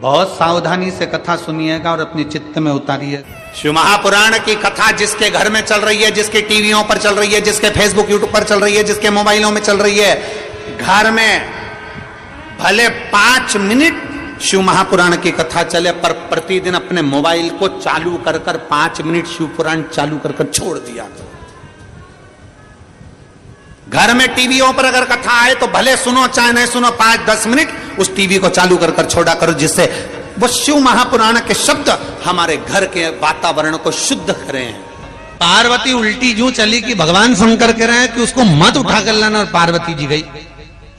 बहुत सावधानी से कथा सुनिएगा और अपने चित्त में उतारिए। शिव महापुराण की कथा जिसके घर में चल रही है, जिसके टीवियों पर चल रही है, जिसके फेसबुक यूट्यूब पर चल रही है, जिसके मोबाइलों में चल रही है, घर में भले 5 मिनट शिव महापुराण की कथा चले, पर प्रतिदिन अपने मोबाइल को चालू कर 5 मिनट शिव पुराण चालू कर छोड़ दिया। घर में टीवियों पर अगर कथा आए तो भले सुनो चाहे नहीं सुनो, 5-10 मिनट उस टीवी को चालू कर छोड़ा करो, जिससे वो शिव महापुराण के शब्द हमारे घर के वातावरण को शुद्ध करें। पार्वती उल्टी यूं चली कि भगवान शंकर कह रहे हैं कि उसको मत उठा कर लाना, और पार्वती जी गई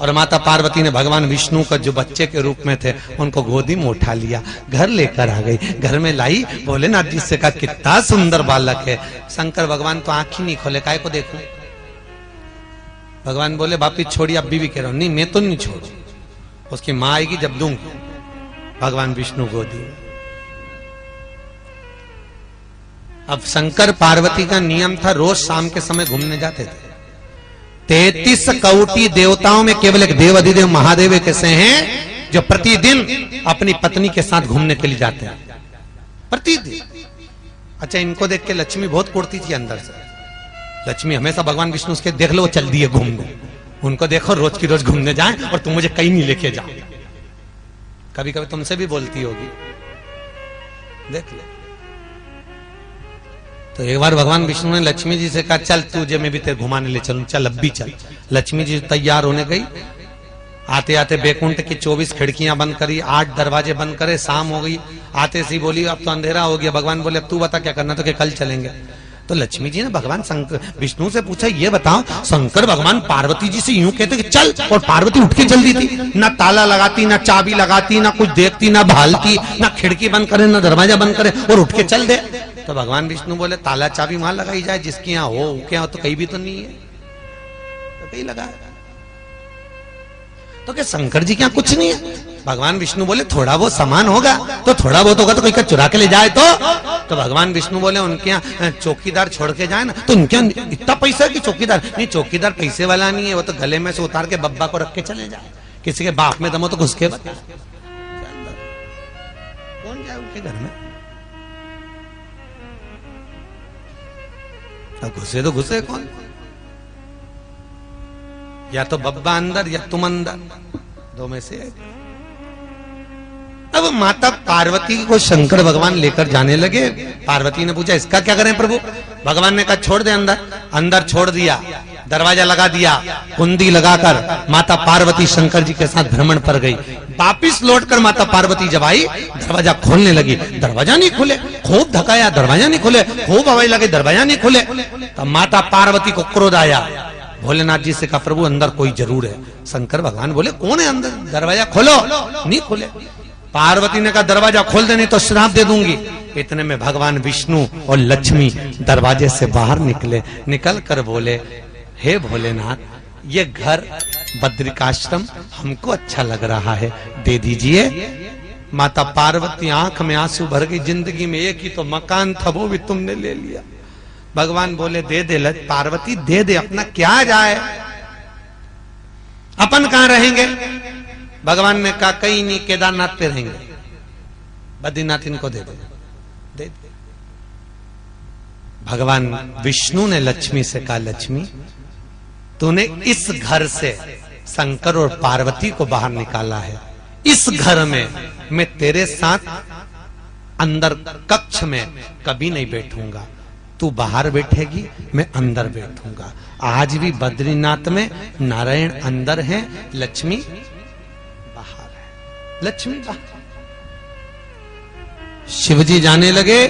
और माता पार्वती ने भगवान विष्णु का जो बच्चे के रूप में थे उनको गोदी में उठा लिया, घर लेकर आ गई, घर में लाई। भोलेनाथ जी से कहा कितना सुंदर बालक है। शंकर भगवान तो आंख ही नहीं खोले, काय को देखूं। भगवान बोले बापी छोड़ी, अब भी कह रहा हूं, नहीं मैं तो नहीं छोड़ू, उसकी मां आएगी जब दूंगी। भगवान विष्णु गोदी में। अब शंकर पार्वती का नियम था, रोज शाम के समय घूमने जाते थे। 33 कौटी देवताओं में केवल एक देव अधिदेव महादेव कैसे हैं जो प्रतिदिन अपनी पत्नी के साथ घूमने के लिए जाते हैं, प्रतिदिन। अच्छा, इनको देख के लक्ष्मी बहुत कुड़ती थी अंदर से। लक्ष्मी हमेशा भगवान विष्णु उसके देख लो चल दिए घूमने, उनको देखो रोज की रोज घूमने जाएं और तुम मुझे कहीं नहीं लेके जाओ। कभी कभी तुमसे भी बोलती होगी, देख ले। तो एक बार भगवान विष्णु ने लक्ष्मी जी से कहा चल तुझे मैं भी तेरे घुमाने ले चलूं, चल अब भी चल। लक्ष्मी जी तैयार होने गई, आते आते बैकुंठ की 24 खिड़कियां बंद करी, 8 दरवाजे बंद करे, शाम हो गई। आते सी बोली अब तो अंधेरा हो गया। भगवान बोले अब तू बता क्या करना, तो कि कल चलेंगे। तो लक्ष्मी जी ने भगवान विष्णु से पूछा ये बताओ, शंकर भगवान पार्वती जी से यूं कहते कि चल, और पार्वती उठ के चल दी थी, ना ताला लगाती, ना चाबी लगाती, ना कुछ देखती, ना भालती, ना खिड़की बंद करे, ना दरवाजा बंद करे, और उठ के चल दे। तो भगवान विष्णु बोले ताला चाबी वहां लगाई जाए जिसकी यहाँ हो, क्या हो, तो कहीं भी तो नहीं है, तो कहीं लगा। तो क्या शंकर जी क्या कुछ नहीं है? भगवान विष्णु बोले थोड़ा बहुत सामान होगा, तो थोड़ा बहुत होगा तो कोई का चुरा के ले जाए तो भगवान विष्णु बोले उनके यहाँ चौकीदार छोड़ के जाए ना, तो उनके यहाँ इतना पैसा कि चौकीदार नहीं, चौकीदार पैसे वाला नहीं है, वो तो गले में से उतार के बब्बा को रख के चले जाए। किसी के बाप में दमो तो घुस के बता, कौन जाए उनके घर में? घुसे तो घुसे कौन? या तो बब्बा अंदर या तुम अंदर, दो में से। अब माता पार्वती को शंकर भगवान लेकर जाने लगे। पार्वती ने पूछा इसका क्या करें प्रभु? भगवान ने कहा छोड़ दे अंदर। अंदर छोड़ दिया, दरवाजा लगा दिया, कुंडी लगाकर माता पार्वती शंकर जी के साथ भ्रमण पर गई। वापिस लौटकर माता पार्वती जब आई, दरवाजा खोलने लगी, दरवाजा नहीं खुले। खूब धकाया, दरवाजा नहीं खुले। खूब हवाई लगे, दरवाजा नहीं खुले। तब माता पार्वती को क्रोध आया। भोलेनाथ जी से कहा प्रभु अंदर कोई जरूर है। शंकर भगवान बोले कौन है अंदर? दरवाजा खोलो। नहीं खोले। पार्वती ने कहा दरवाजा खोल दे नहीं तो श्राप दे दूंगी। इतने में भगवान विष्णु और लक्ष्मी दरवाजे से बाहर निकले। निकल कर बोले हे भोलेनाथ, ये घर बद्रिकाश्रम हमको अच्छा लग रहा है, दे दीजिए। माता पार्वती आंख में आंसू भर गई, जिंदगी में एक ही तो मकान था वो भी तुमने ले लिया। भगवान बोले दे दे पार्वती, दे दे, अपना क्या जाए, अपन कहां रहेंगे? भगवान ने कहा कहीं नहीं, केदारनाथ पे रहेंगे, बद्रीनाथ इनको दे दे। भगवान विष्णु ने लक्ष्मी से कहा लक्ष्मी तूने इस घर से शंकर और पार्वती को बाहर निकाला है, इस घर में मैं तेरे साथ अंदर कक्ष में कभी नहीं बैठूंगा। तू बाहर बैठेगी, मैं अंदर बैठूंगा। आज भी बद्रीनाथ में नारायण अंदर है, लक्ष्मी बाहर है। लक्ष्मी बाहर। शिवजी जाने लगे।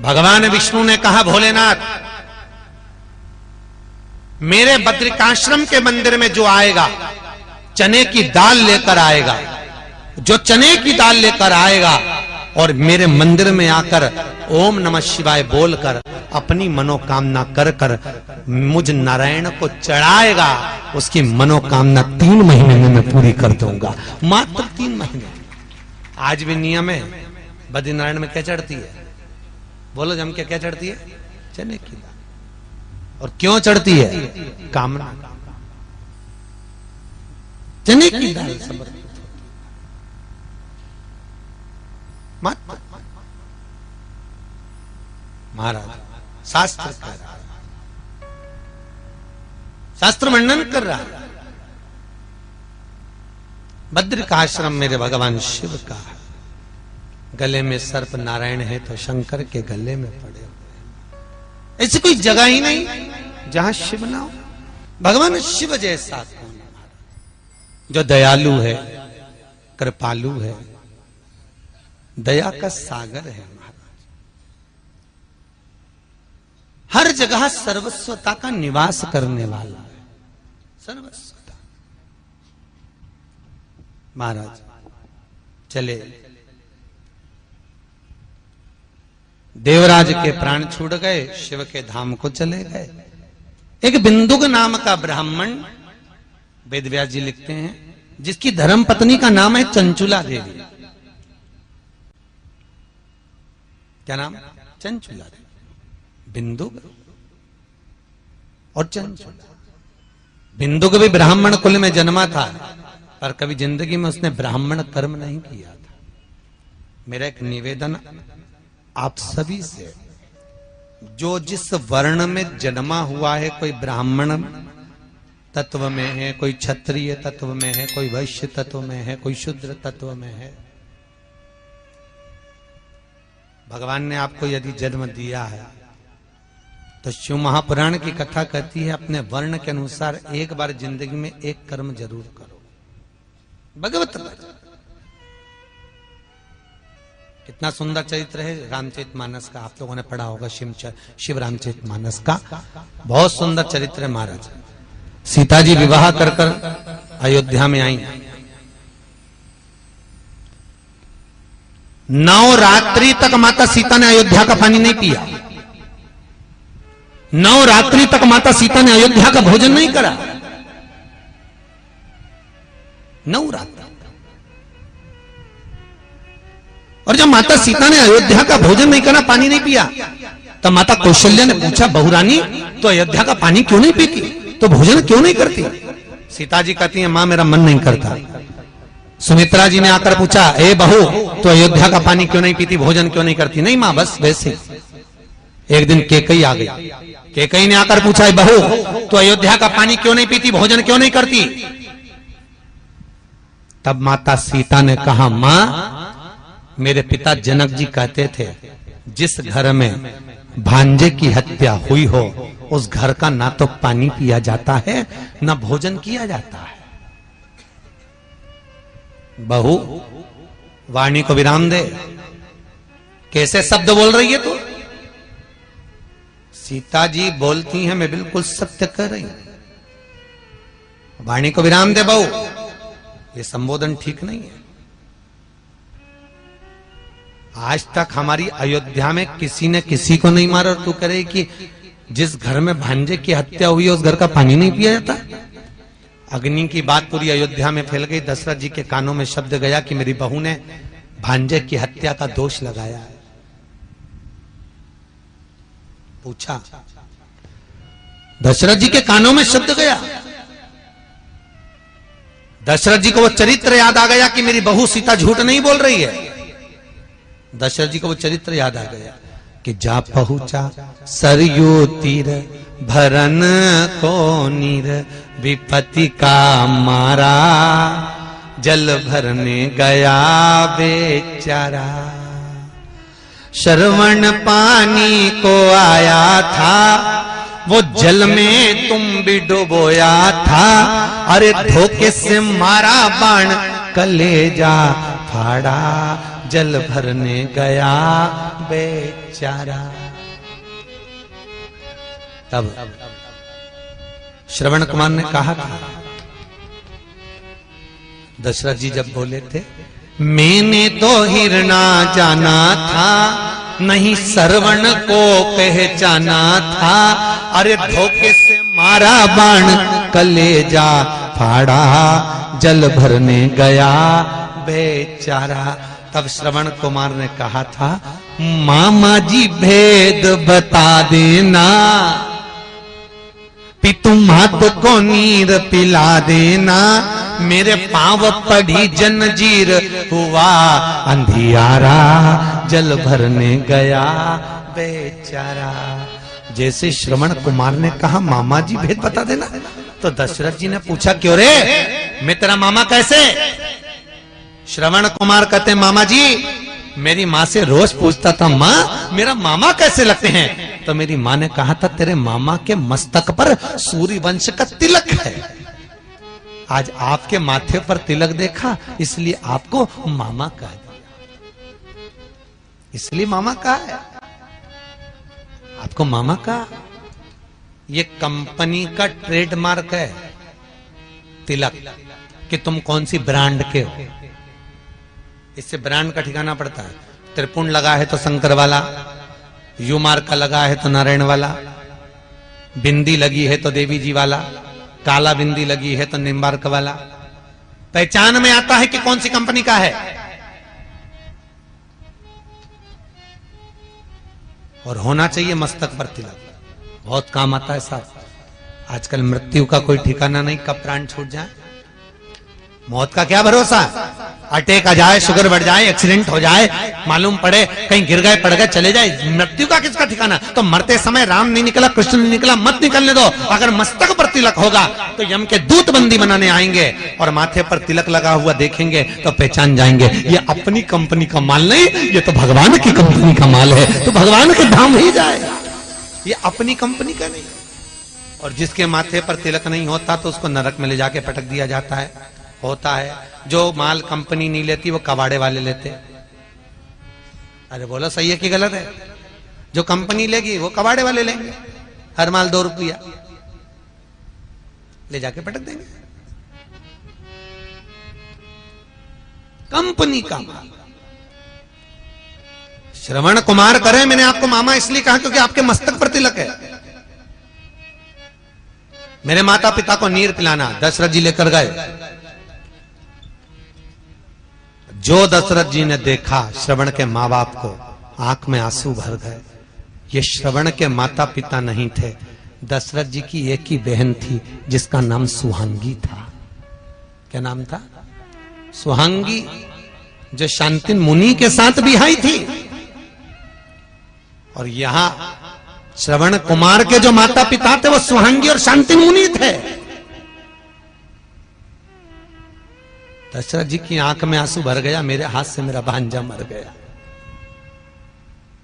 भगवान विष्णु ने कहा भोलेनाथ मेरे बद्रिकाश्रम के मंदिर में जो आएगा चने की दाल लेकर आएगा, जो चने की दाल लेकर आएगा और मेरे मंदिर में आकर ओम नमः शिवाय बोलकर अपनी मनोकामना कर कर मुझ नारायण को चढ़ाएगा, उसकी मनोकामना 3 महीने में मैं पूरी कर दूंगा। मात्र 3 महीने। आज भी नियम है, बद्रीनारायण में क्या चढ़ती है? बोलो जम के क्या चढ़ती है? चने की दाल। और क्यों चढ़ती है? कामना। चने की दाल समर्पित। मत। महाराज शास्त्र कर रहा है, शास्त्र वर्णन कर रहा है। बद्र का आश्रम मेरे भगवान शिव का है, गले में सर्प नारायण है तो शंकर के गले में पड़े हुए। ऐसी कोई जगह ही नहीं जहां शिव ना हो। भगवान शिव जैसा कौन जो दयालु है, कृपालु है, दया का सागर है। महाराज हर जगह सर्वस्वता का निवास करने वाला है, सर्वस्वता। महाराज चले, देवराज के प्राण छूट गए, शिव के धाम को चले गए। एक बिंदुक नाम का ब्राह्मण, वेद व्यास जी लिखते हैं, जिसकी धर्म पत्नी का नाम है चंचुला देवी। क्या नाम? चंचुला देवी। बिंदुक और चंचुला। बिंदुक भी ब्राह्मण कुल में जन्मा था, पर कभी जिंदगी में उसने ब्राह्मण कर्म नहीं किया था। मेरा एक निवेदन आप सभी से, जो जिस वर्ण में जन्मा हुआ है, कोई ब्राह्मण तत्व में है, कोई क्षत्रिय तत्व में है, कोई वैश्य तत्व में है, कोई शूद्र तत्व में है, भगवान ने आपको यदि जन्म दिया है तो शिव महापुराण की कथा कहती है अपने वर्ण के अनुसार एक बार जिंदगी में एक कर्म जरूर करो। भगवत कितना सुंदर चरित्र है रामचरितमानस का, आप लोगों ने पढ़ा होगा। शिव रामचरितमानस का बहुत सुंदर चरित्र है। महाराज सीता जी विवाह कर अयोध्या में आई, 9 रात्रि तक माता सीता ने अयोध्या का पानी नहीं पिया। 9 रात्रि तक माता सीता ने अयोध्या का भोजन नहीं करा। 9 रात्रि। और जब माता सीता ने अयोध्या का भोजन नहीं करा, पानी नहीं पिया, तब माता कौशल्या ने पूछा, बहुरानी तो अयोध्या का पानी क्यों नहीं पीती, तो भोजन क्यों नहीं करती? सीता जी कहती है, मां मेरा मन नहीं करता। सुमित्रा जी ने आकर पूछा, ए बहू तो अयोध्या का पानी क्यों नहीं पीती, भोजन क्यों नहीं करती? नहीं मां, बस वैसे। एक दिन केकई आ गई, केकई ने आकर पूछा, बहू तो अयोध्या का पानी क्यों नहीं पीती, भोजन क्यों नहीं करती? तब माता सीता ने कहा, मां मेरे पिता जनक जी कहते थे, जिस घर में भांजे की हत्या हुई हो उस घर का ना तो पानी पिया जाता है ना भोजन किया जाता है। बहू वाणी को विराम दे, कैसे शब्द बोल रही है तू? सीता जी बोलती हैं, मैं बिल्कुल सत्य कर रही हूं। वाणी को विराम दे बहू, ये संबोधन ठीक नहीं है। आज तक हमारी अयोध्या में किसी ने किसी को नहीं मारा और तू करे कि जिस घर में भांजे की हत्या हुई है उस घर का पानी नहीं पिया जाता? अग्नि की बात पूरी अयोध्या में फैल गई। दशरथ जी के कानों में शब्द गया कि मेरी बहू ने भांजे की हत्या का दोष लगाया है। पूछा, दशरथ जी के कानों में शब्द गया। दशरथ जी को वो चरित्र याद आ गया कि मेरी बहू सीता झूठ नहीं बोल रही है। दशरथ जी को वो चरित्र याद आ गया कि जा पहुंचा सरयू तीर भरन को नीर, विपत्ति का मारा जल भरने गया बेचारा। श्रवण पानी को आया था, वो जल में तुम भी डुबोया था। अरे धोखे से मारा बाण कलेजा फाड़ा, जल भरने गया बेचारा। तब श्रवण कुमार ने कहा था, दशरथ जी जब बोले थे, मैंने तो हिरना जाना था, नहीं श्रवण को पहचाना था। अरे धोखे से मारा बाण कलेजा फाड़ा, जल भरने गया बेचारा। तब श्रवण कुमार ने कहा था, मामा जी भेद बता देना, पितु मात को नीर पिला देना। मेरे पांव पड़ी जंजीर, हुआ अंधियारा जल भरने गया बेचारा। जैसे श्रवण कुमार ने कहा मामा जी भेद बता देना, तो दशरथ जी ने पूछा क्यों रे, मैं तेरा मामा कैसे? श्रवण कुमार कहते मामा जी मेरी माँ से रोज पूछता था माँ मेरा मामा कैसे लगते हैं, तो मेरी माँ ने कहा था तेरे मामा के मस्तक पर सूर्य वंश का तिलक है। आज आपके माथे पर तिलक देखा इसलिए आपको मामा कह दिया, इसलिए मामा कहा है आपको मामा का। ये कंपनी का ट्रेडमार्क है तिलक, कि तुम कौन सी ब्रांड के हो, इससे ब्रांड का ठिकाना पड़ता है। त्रिपुंड लगा है तो शंकर वाला, यू मार्क का लगा है तो नारायण वाला, बिंदी लगी है तो देवी जी वाला, काला बिंदी लगी है तो निम्बार्क वाला। पहचान में आता है कि कौन सी कंपनी का है। और होना चाहिए मस्तक पर तिलक, बहुत काम आता है साहब। आजकल मृत्यु का कोई ठिकाना नहीं, कब प्राण छूट जाए। मौत का क्या भरोसा, अटैक आ जाए, शुगर बढ़ जाए, एक्सीडेंट हो जाए, मालूम पड़े कहीं गिर गए पड़ गए चले जाए, मृत्यु का किसका ठिकाना। तो मरते समय राम नहीं निकला कृष्ण नहीं निकला, मत निकलने दो। अगर मस्तक पर तिलक होगा तो यम के दूत बंदी बनाने आएंगे और माथे पर तिलक लगा हुआ देखेंगे तो पहचान जाएंगे ये अपनी कंपनी का माल नहीं, ये तो भगवान की कंपनी का माल है, तो भगवान के धाम ही जाएगा, ये अपनी कंपनी का नहीं। और जिसके माथे पर तिलक नहीं होता तो उसको नरक में ले जाके पटक दिया जाता है। होता है जो माल कंपनी नहीं लेती वो कबाड़े वाले लेते। अरे बोलो सही है कि गलत है? जो कंपनी लेगी वो कबाड़े वाले लेंगे, हर माल 2 रुपया ले जाके पटक देंगे। कंपनी का माल। श्रवण कुमार करे मैंने आपको मामा इसलिए कहा क्योंकि आपके मस्तक पर तिलक है। मेरे माता पिता को नीर पिलाना दशरथ जी लेकर गए। जो दशरथ जी ने देखा श्रवण के माँ बाप को, आंख में आंसू भर गए। ये श्रवण के माता पिता नहीं थे, दशरथ जी की एक ही बहन थी जिसका नाम सुहांगी था। क्या नाम था? सुहांगी, जो शांतिन मुनि के साथ बिहाई थी। और यहां श्रवण कुमार के जो माता पिता थे वो सुहांगी और शांतिन मुनि थे। दशरथ जी की आंख में आंसू भर गया, मेरे हाथ से मेरा भांजा मर गया।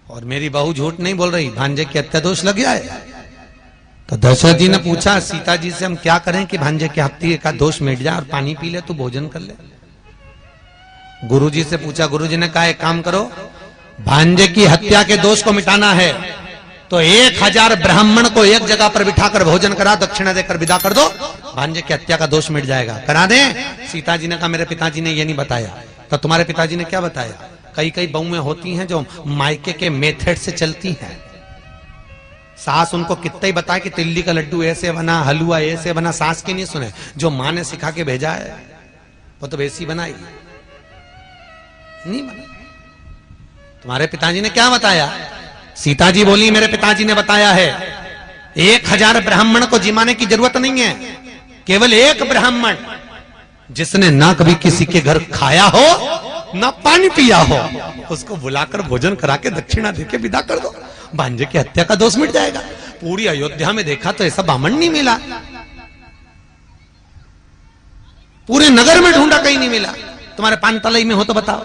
और मेरी बहू झूठ नहीं बोल रही, भांजे की हत्या दोष लग गया है। तो दशरथ जी ने पूछा सीता जी से हम क्या करें कि भांजे की हत्या का दोष मिट जाए और पानी पी ले, तू भोजन कर ले। गुरु जी से पूछा, गुरु जी ने कहा एक काम करो, भांजे की हत्या के दोष को मिटाना है तो 1000 ब्राह्मण को एक जगह पर बिठाकर भोजन करा, दक्षिणा देकर विदा कर दो, भांजे की हत्या का दोष मिट जाएगा। करा दे? सीता जी ने कहा मेरे पिताजी ने ये नहीं बताया। तो तुम्हारे पिताजी ने क्या बताया? कई बहुएं होती हैं जो मायके के मेथड से चलती हैं। सास उनको कितना ही बताए कि तिल्ली का लड्डू ऐसे बना, हलवा ऐसे बना, सास की नहीं सुने। जो माँ ने सिखा के भेजा है वो तो वैसी बनाई नहीं बनी। तुम्हारे पिताजी ने क्या बताया? सीता जी बोली मेरे पिताजी ने बताया है 1000 ब्राह्मण को जिमाने की जरूरत नहीं है, केवल एक ब्राह्मण जिसने ना कभी किसी के घर खाया हो ना पानी पिया हो, उसको बुलाकर भोजन करा के दक्षिणा देके विदा कर दो, भांजे की हत्या का दोष मिट जाएगा। पूरी अयोध्या में देखा तो ऐसा बामण नहीं मिला, पूरे नगर में ढूंढा कहीं नहीं मिला। तुम्हारे पानतलई में हो तो बताओ,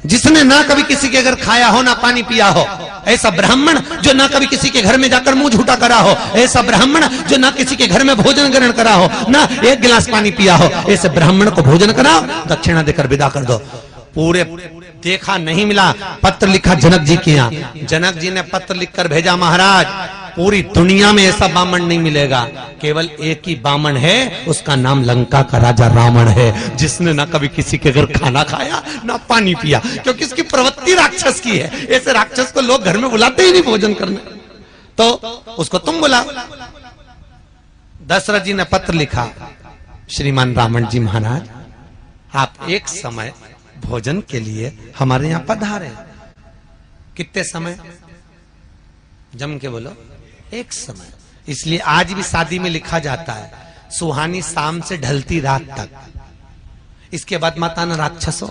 जिसने ना कभी किसी के घर खाया हो ना पानी पिया हो, ऐसा ब्राह्मण जो ना कभी किसी के घर में जाकर मुंह झूठा करा हो, ऐसा ब्राह्मण जो ना किसी के घर में भोजन ग्रहण करा हो, ना एक गिलास पानी पिया हो, ऐसे ब्राह्मण को भोजन कराओ, दक्षिणा देकर विदा कर दो। पूरे देखा नहीं मिला। पत्र लिखा जनक जी के यहाँ, जनक जी ने पत्र लिखकर भेजा महाराज पूरी दुनिया में ऐसा बामण नहीं मिलेगा, केवल एक ही बामण है, उसका नाम लंका का राजा रावण है, जिसने ना कभी किसी के घर खाना खाया ना पानी पिया, क्योंकि इसकी प्रवृत्ति राक्षस की है। ऐसे राक्षस को लोग घर में बुलाते ही नहीं भोजन करने, तो उसको तुम बुलाओ। दशरथ जी ने पत्र लिखा, श्रीमान रावण जी महाराज आप एक समय भोजन के लिए हमारे यहां पधारे। कितने समय? जम के बोलो, एक समय। इसलिए आज भी शादी में लिखा जाता है सुहानी शाम से ढलती रात तक, इसके बाद मत आना राक्षसों।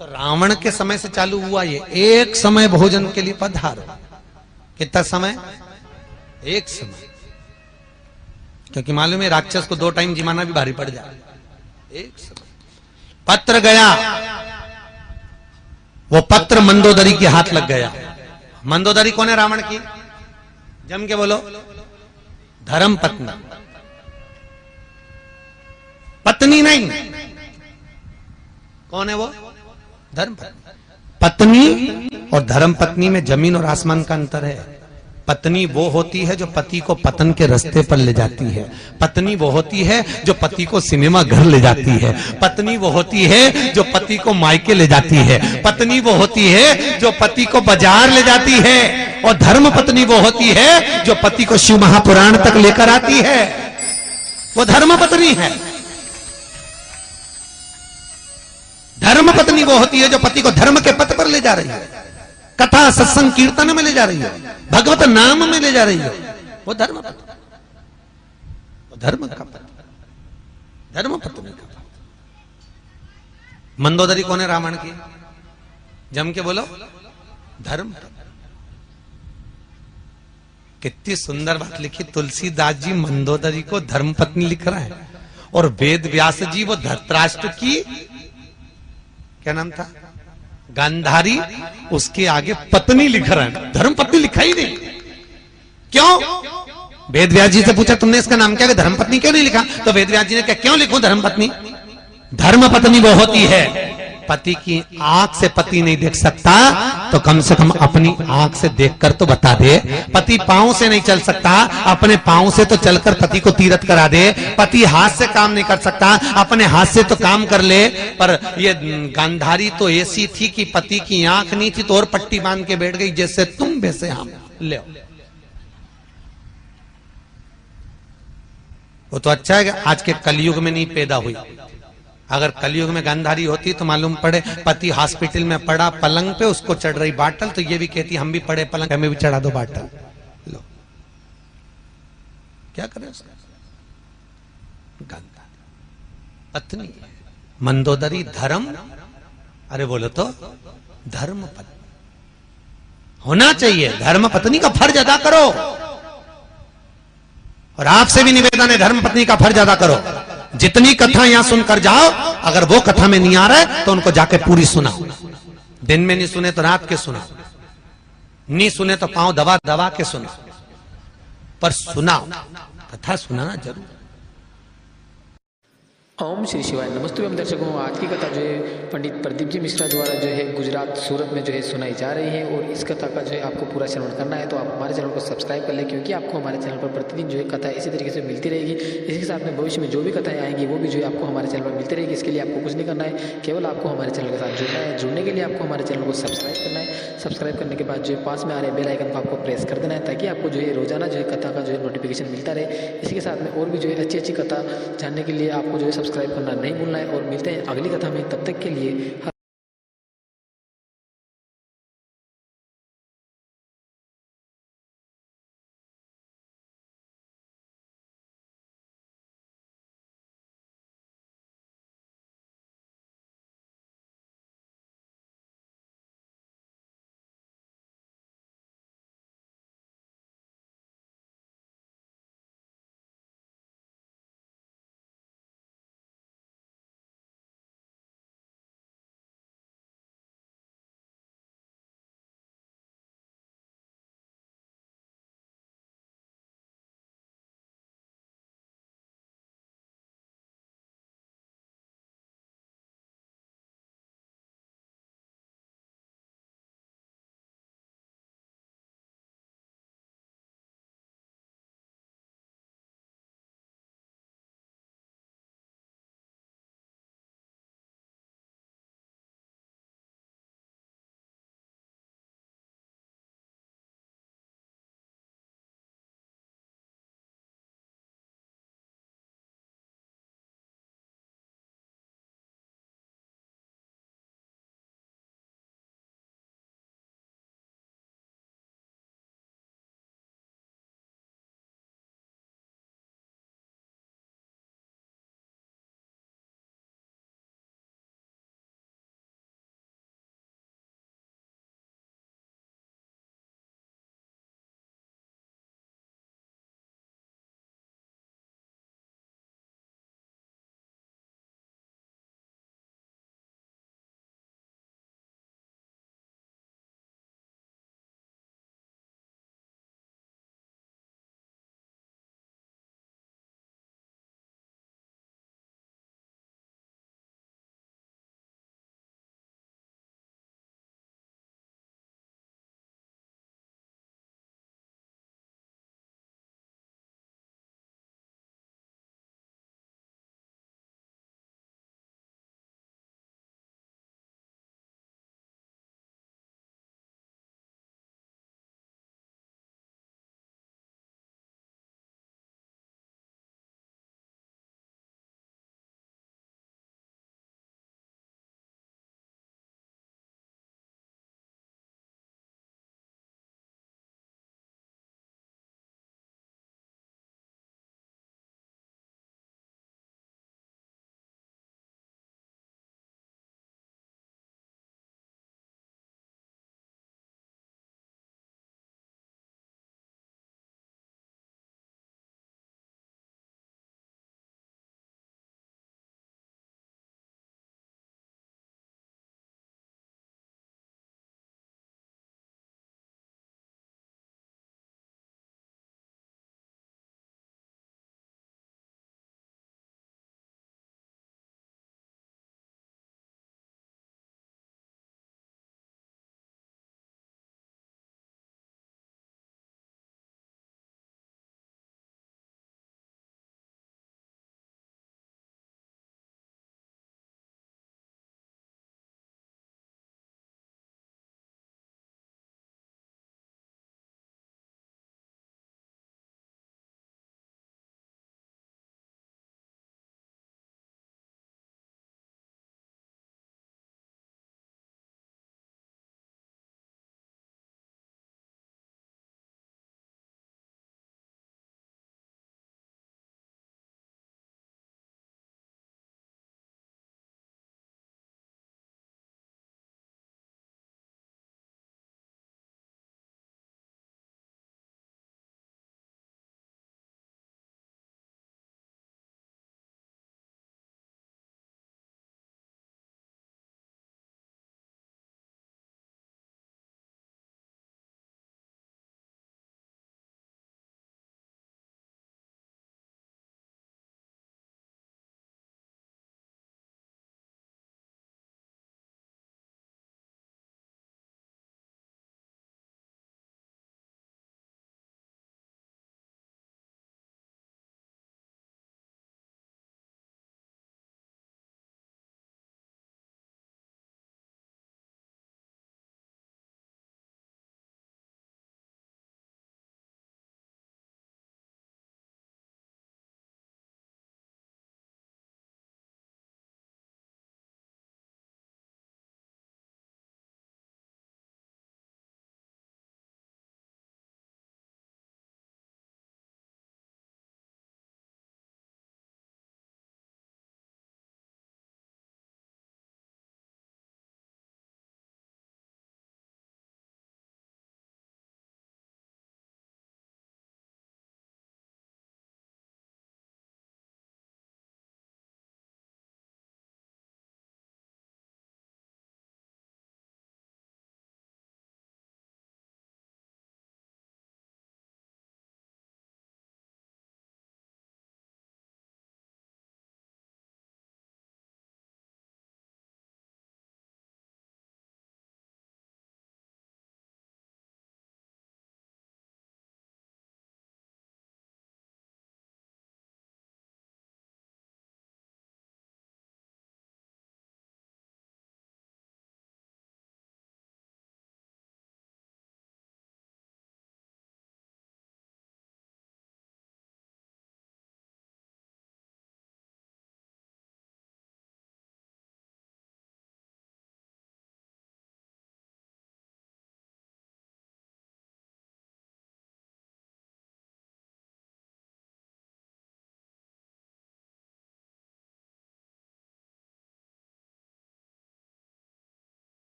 तो रावण के समय से चालू हुआ ये, एक समय भोजन के लिए पधारो। कितना समय? एक समय, क्योंकि मालूम है राक्षस को 2 टाइम जिमाना भी भारी पड़ जाए। एक समय पत्र गया, वो पत्र मंदोदरी के हाथ लग गया। मंदोदरी कौन है रावण की? जम के बोलो। धर्म पत्नी, पत्नी नहीं। कौन है वो? धर्म पत्नी। पत्नी और धर्म पत्नी में जमीन और आसमान का अंतर है। पत्नी वो होती है जो पति को पतन के रास्ते पर ले जाती है। पत्नी वो होती है जो पति को सिनेमा घर ले जाती है। पत्नी वो होती है जो पति को मायके ले जाती है। पत्नी वो होती है जो पति को बाजार ले जाती है। और धर्म पत्नी वो होती है जो पति को शिव महापुराण तक लेकर आती है। वो धर्म पत्नी है। धर्म पत्नी वो होती है जो पति को धर्म के पथ पर ले जा रही है, कथा सत्संग कीर्तन में ले जा रही है, भगवत नाम में ले जा रही है। वो धर्म पत्नी, वो धर्म का पत्नी, धर्म पत्नी का पत्नी। मंदोदरी कौन है रावण की? जम के बोलो। धर्म पत्नी। कितनी सुंदर बात लिखी तुलसीदास जी, मंदोदरी को धर्म पत्नी लिख रहा है। और वेद व्यास जी वो धृतराष्ट्र की क्या नाम था? गांधारी, उसके आगे पत्नी लिख रहा है, धर्म पत्नी लिखा ही नहीं। क्यों? वेद व्यास जी से पूछा तुमने इसका नाम क्या है? धर्म पत्नी क्यों नहीं लिखा? तो वेद व्यास जी ने क्या, क्यों लिखूं धर्म पत्नी? धर्म पत्नी वो होती है, पति की आंख से पति नहीं देख सकता तो कम से कम अपनी आंख से देखकर तो बता दे। पति पांव से नहीं चल सकता, अपने पांव से तो चलकर पति को तीरथ करा दे। पति हाथ से काम नहीं कर सकता, अपने हाथ से तो काम कर ले। पर ये गांधारी तो ऐसी थी कि पति की आंख नहीं थी तो और पट्टी बांध के बैठ गई, जैसे तुम वैसे हम। ले वो तो अच्छा है कि आज के कलयुग में नहीं पैदा हुई। अगर कलयुग में गांधारी होती तो मालूम पड़े पति हॉस्पिटल में पड़ा पलंग पे, उसको चढ़ रही बाटल, तो ये भी कहती हम भी पड़े पलंग, हमें भी चढ़ा दो बाटल। लो क्या करे उसका? गांधारी पत्नी, मंदोदरी धर्म, अरे बोलो तो धर्म पत्नी होना चाहिए। धर्म पत्नी का फर्ज अदा करो। और आपसे भी निवेदन है, धर्म पत्नी का फर्ज अदा करो। जितनी कथा यहां सुनकर जाओ, अगर वो कथा में नहीं आ रहा है तो उनको जाके पूरी सुनाओ। दिन में नहीं सुने तो रात के सुनाओ, नहीं सुने तो पांव दबा दबा के सुनाओ, पर सुनाओ, कथा सुनाना जरूर। ओम श्री शिवाय। नमस्ते एवं दर्शकों, आज की कथा जो है पंडित प्रदीप जी मिश्रा द्वारा जो है गुजरात सूरत में जो है सुनाई जा रही है। और इस कथा का जो है आपको पूरा श्रवण करना है तो आप हमारे चैनल को सब्सक्राइब कर लें, क्योंकि आपको हमारे चैनल पर प्रतिदिन जो है कथा इसी तरीके से मिलती रहेगी। इसके साथ में भविष्य में जो भी कथाएं आएंगी वो भी जो है आपको हमारे चैनल पर मिलती रहेगी। इसके लिए आपको कुछ नहीं करना है, केवल आपको हमारे चैनल के साथ जुड़ना है। जुड़ने के लिए आपको हमारे चैनल को सब्सक्राइब करना है। सब्सक्राइब करने के बाद जो है पास में आ रहे बेल आइकन को आपको प्रेस कर देना है, ताकि आपको जो है रोजाना जो है कथा का जो है नोटिफिकेशन मिलता रहे। इसी के साथ में और भी जो है अच्छी अच्छी कथा जानने के लिए आपको जो है सब्सक्राइब करना नहीं भूलना है। और मिलते हैं अगली कथा में, तब तक के लिए